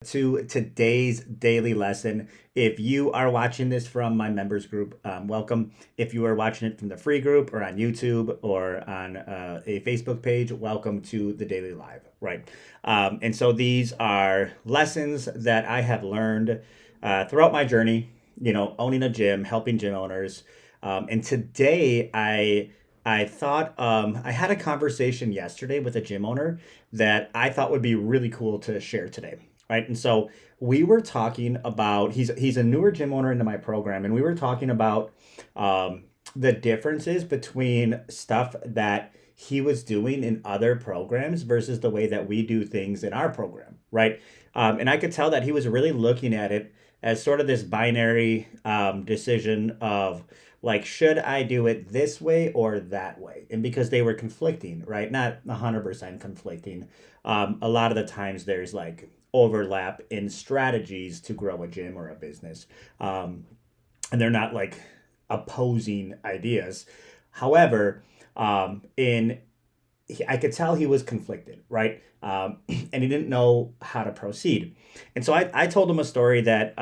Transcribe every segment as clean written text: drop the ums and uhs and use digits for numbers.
To today's daily lesson. If you are watching this from my members group, welcome. If you are watching it from the free group or on YouTube or on a Facebook page, welcome to the daily live, right? And so these are lessons that I have learned throughout my journey, owning a gym, helping gym owners. And today I thought I had a conversation yesterday with a gym owner that I thought would be really cool to share today, right? And so we were talking about he's a newer gym owner into my program, and we were talking about the differences between stuff that he was doing in other programs versus the way that we do things in our program, right? And I could tell that he was really looking at it as sort of this binary decision of like, should I do it this way or that way? And because they were conflicting, right? Not 100% conflicting. A lot of the times there's like overlap in strategies to grow a gym or a business. And they're not like opposing ideas. However, in I could tell he was conflicted, right? And he didn't know how to proceed. And so I told him a story that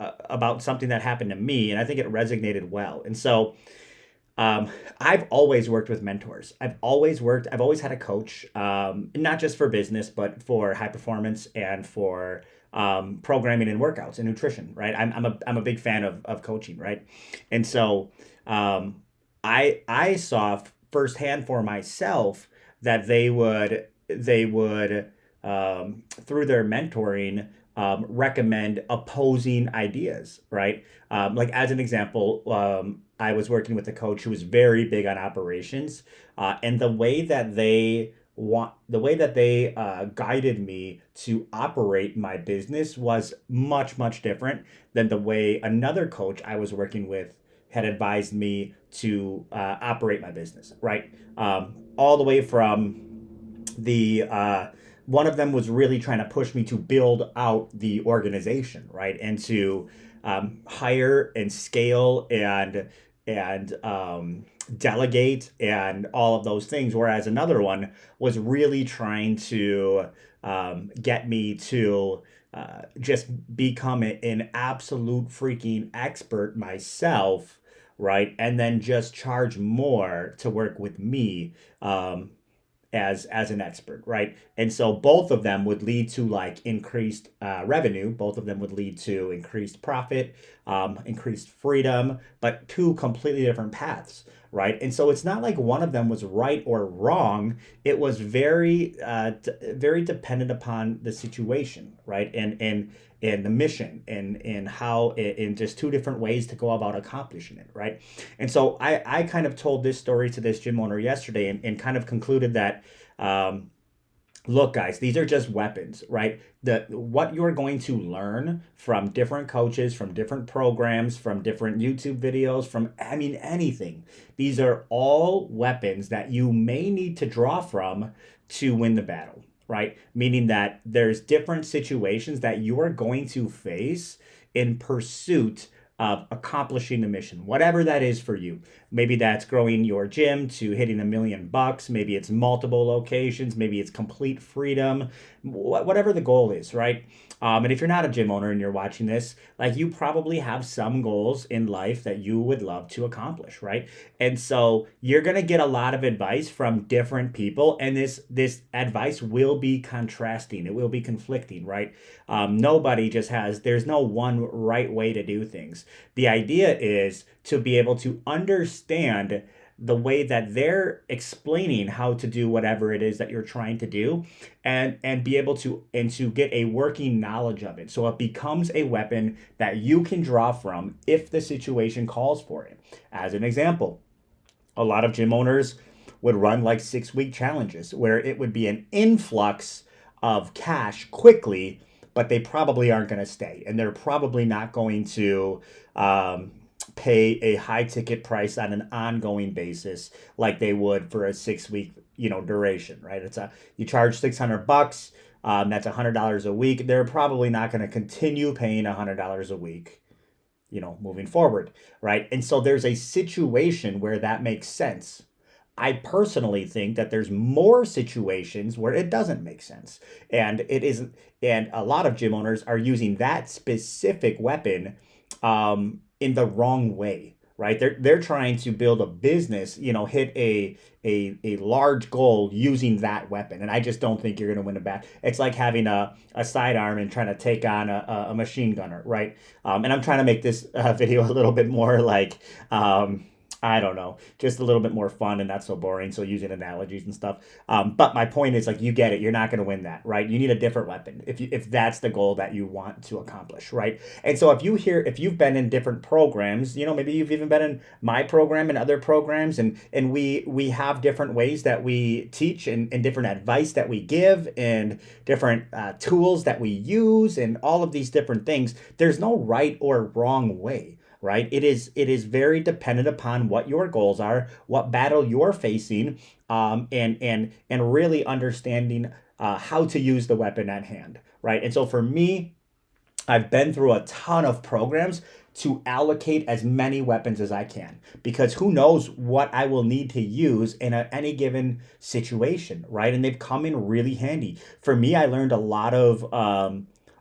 about something that happened to me, and I think it resonated well. And so um, I've always worked with mentors. I've always had a coach, not just for business, but for high performance and for programming and workouts and nutrition, right? I'm a big fan of coaching, right? And so I saw firsthand for myself that they would through their mentoring recommend opposing ideas, right? Like as an example, I was working with a coach who was very big on operations, and the way that they guided me to operate my business was much different than the way another coach I was working with had advised me to operate my business, right? All the way from the one of them was really trying to push me to build out the organization, right, and to hire and scale and delegate and all of those things. Whereas another one was really trying to get me to just become an absolute freaking expert myself, right? And then just charge more to work with me as an expert, right? And so both of them would lead to like increased revenue. Both of them would lead to increased profit, increased freedom, but two completely different paths, right? And so it's not like one of them was right or wrong. It was very dependent upon the situation, right? And the mission and how in just two different ways to go about accomplishing it, right? And so I kind of told this story to this gym owner yesterday and kind of concluded that um, look, guys, these are just weapons, right? The what you're going to learn from different coaches, from different programs, from different YouTube videos, from I mean anything. These are all weapons that you may need to draw from to win the battle, right? Meaning that there's different situations that you are going to face in pursuit of accomplishing the mission, whatever that is for you. Maybe that's growing your gym to hitting $1 million. Maybe it's multiple locations. Maybe it's complete freedom, whatever the goal is, right? And if you're not a gym owner and you're watching this, like you probably have some goals in life that you would love to accomplish, right? And so you're gonna get a lot of advice from different people, and this advice will be contrasting. It will be conflicting, right? Nobody just has. There's no one right way to do things. The idea is to be able to understand the way that they're explaining how to do whatever it is that you're trying to do and be able to get a working knowledge of it so it becomes a weapon that you can draw from if the situation calls for it. As an example, a lot of gym owners would run like 6 week challenges where it would be an influx of cash quickly, but they probably aren't going to stay, and they're probably not going to pay a high ticket price on an ongoing basis like they would for a 6 week duration, right? It's a you charge $600, that's $100 a week. They're probably not going to continue paying $100 a week, moving forward, right? And so there's a situation where that makes sense. I personally think that there's more situations where it doesn't make sense. And it isn't, and a lot of gym owners are using that specific weapon in the wrong way, right? They're trying to build a business, hit a large goal using that weapon. And I just don't think you're going to win a battle. It's like having a sidearm and trying to take on a machine gunner, right? And I'm trying to make this video a little bit more like, I don't know, just a little bit more fun and not so boring. So using analogies and stuff. But my point is, like, you get it. You're not going to win that, right? You need a different weapon if that's the goal that you want to accomplish, right? And so if you've been in different programs, maybe you've even been in my program and other programs, and we have different ways that we teach and different advice that we give and different tools that we use and all of these different things. There's no right or wrong way, right? It is very dependent upon what your goals are, what battle you're facing, and really understanding how to use the weapon at hand, right? And so for me, I've been through a ton of programs to allocate as many weapons as I can, because who knows what I will need to use in any given situation, right? And they've come in really handy. For me, I learned a lot of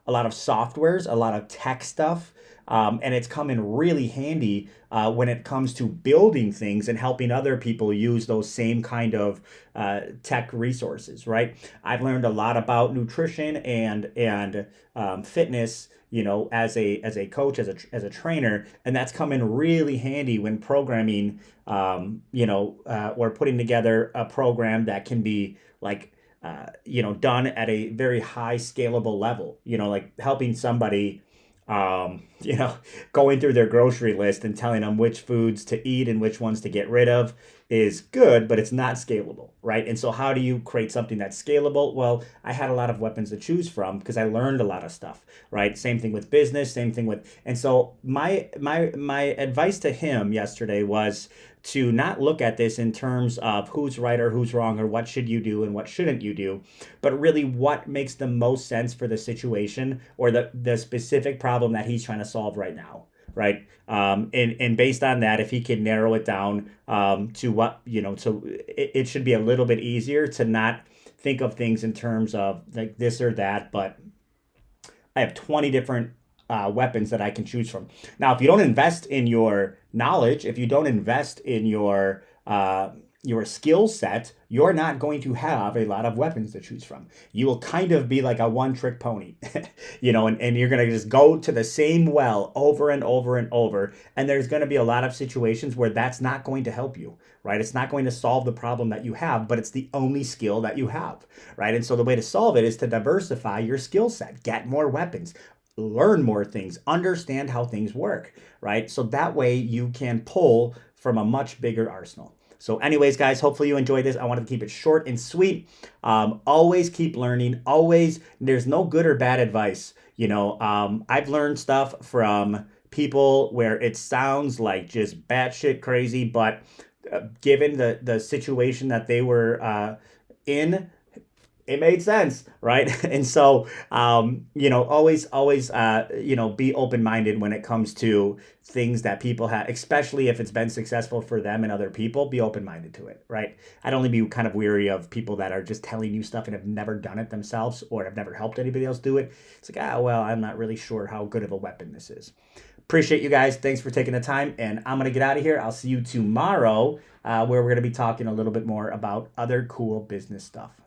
softwares, a lot of tech stuff, and it's come in really handy when it comes to building things and helping other people use those same kind of tech resources, right? I've learned a lot about nutrition and fitness, as a coach, as a trainer, and that's come in really handy when programming, or putting together a program that can be like, done at a very high scalable level, like helping somebody, going through their grocery list and telling them which foods to eat and which ones to get rid of is good, but it's not scalable, right? And so how do you create something that's scalable? Well, I had a lot of weapons to choose from because I learned a lot of stuff, right? Same thing with business, same thing with, and so my advice to him yesterday was to not look at this in terms of who's right or who's wrong or what should you do and what shouldn't you do, but really what makes the most sense for the situation or the specific problem that he's trying to solve right now, right? And based on that, if he can narrow it down to what, so it should be a little bit easier to not think of things in terms of like this or that, but I have 20 different weapons that I can choose from. Now, if you don't invest in your knowledge, if you don't invest in your skill set, you're not going to have a lot of weapons to choose from. You will kind of be like a one-trick pony, and you're going to just go to the same well over and over and over. And there's going to be a lot of situations where that's not going to help you, right? It's not going to solve the problem that you have, but it's the only skill that you have, right? And so the way to solve it is to diversify your skill set, get more weapons, learn more things, understand how things work, right? So that way you can pull from a much bigger arsenal. So anyways, guys, hopefully you enjoyed this. I wanted to keep it short and sweet. Always keep learning. Always, there's no good or bad advice. I've learned stuff from people where it sounds like just batshit crazy, but given the situation that they were in, it made sense, right? And so, always, be open-minded when it comes to things that people have, especially if it's been successful for them and other people, be open-minded to it, right? I'd only be kind of weary of people that are just telling you stuff and have never done it themselves or have never helped anybody else do it. It's like, well, I'm not really sure how good of a weapon this is. Appreciate you guys. Thanks for taking the time, and I'm going to get out of here. I'll see you tomorrow, where we're going to be talking a little bit more about other cool business stuff.